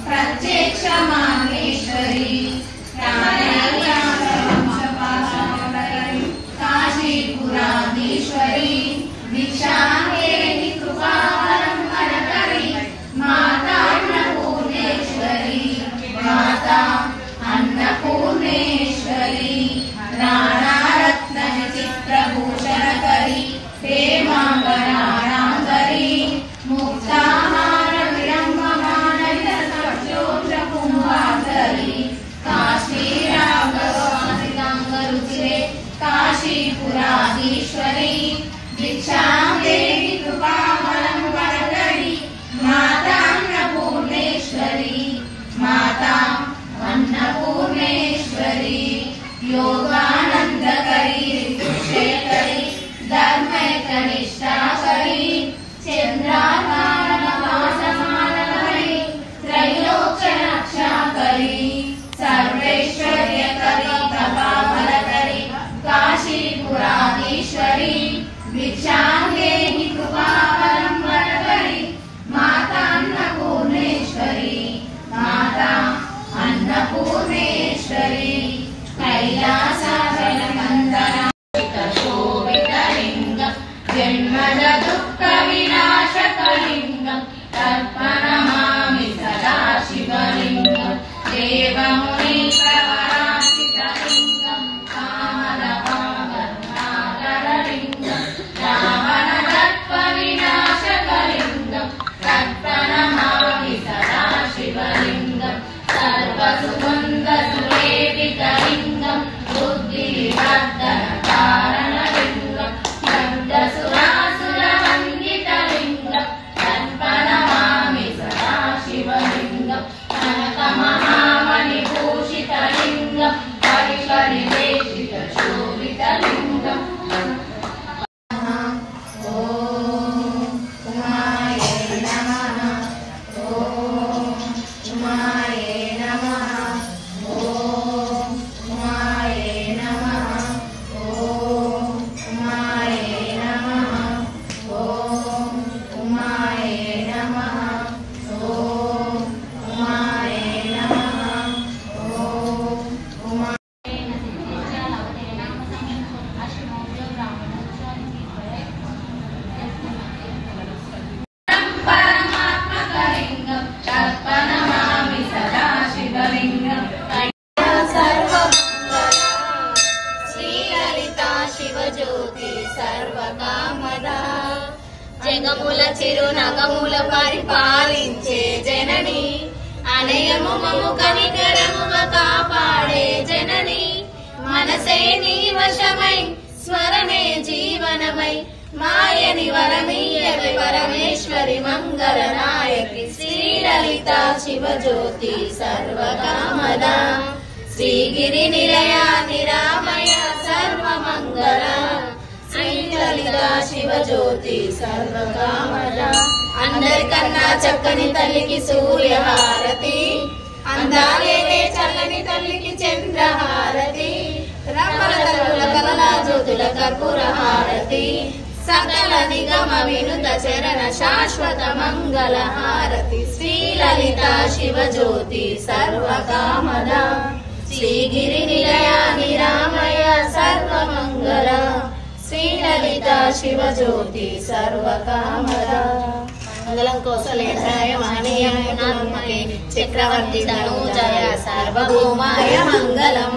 प्रत्यक्ष माहेश्वरी काशीपुराधीश्वरी दीक्षांगेहि कृपावलंबनकरी माता अन्नपूर्णेश्वरी माता अन्नपूर्णेश्वरी नानारत्न चित्रभूषणकरी हेमांबराणांगरी मुक्ताहार विरंभमानय सत्योषकुंभाधरी काशीरागवासितांगरुचिरे काशीपुराधीश्वरी दीक्षांगेहि कृपावलंबनकरी माता अन्नपूर्णेश्वरी माता अन्नपूर्णेश्वरी योगानंदकरी ऋतुक्षयकरी धर्मैकनिष्ठाकरी चंद्राकारणवासमानकरी त्रैलोक्यरक्षाकरी सर्वैश्वर्यकरी तपाफलकरी काशीपुराधीश्वरी दीक्षांगेहि कृपावलंबनकरी माता अन्नपूर्णेश्वरी माता अन्नपूर्णेश्वरी कैलासजलकन्दना शोभितलिङ्गं जन्मज दुःख विनाशकलिङ्गं तर्पणमामि सदा शिवलिङ्गं देवमुनीश्वरार्चितलिङ्गं कामदपाकरुणाकरलिङ्गं रावणदर्पविनाशकलिङ्गं तर्पणमामि सदा शिवलिङ्गं सर्वसुगन्धसुलेपितलिङ्गं बुद्धिविवर्धनकारणलिङ्गं शब्दसुरासुरवन्दितलिङ्गं तर्पणमामि सदा शिवलिङ्गं कनकमहामणिभूषितलिङ्गं परिपरिवेशितशोभितलिङ्गं జగముల చిరునగముల పరిపాలించే జనని అనయము మము కనికరముగా కాపాడే జనని మనసే నీ వశమై స్మరణే జీవనమై మాయని వరమీయవే పరమేశ్వరి మంగళ నాయకి శ్రీలలిత శివజ్యోతి సర్వకామద శ్రీగిరి నిలయ నిరామయ సర్వమంగళ శ్రీలలిత శివజ్యోతి సర్వకామద అందరికన్నా చక్కని తల్లికి సూర్యహారతి అందాలే చల్లని తల్లికి చంద్రహారతి రమణ తల్లుల కమలా జ్యోతుల కర్పూర హారతి సకల నిగమ వినుత చరణ శాశ్వత మంగళ హారతి శ్రీలలిత శివజ్యోతి సర్వకామద శ్రీగిరి నిలయ నిరామయ సర్వమంగళ శ్రీలలిత శివజ్యోతి సర్వకామద మంగళం కోసలేంద్రాయ మహనీయ చక్రవర్తి ధనుజయ సార్వభౌమాయ మంగళం।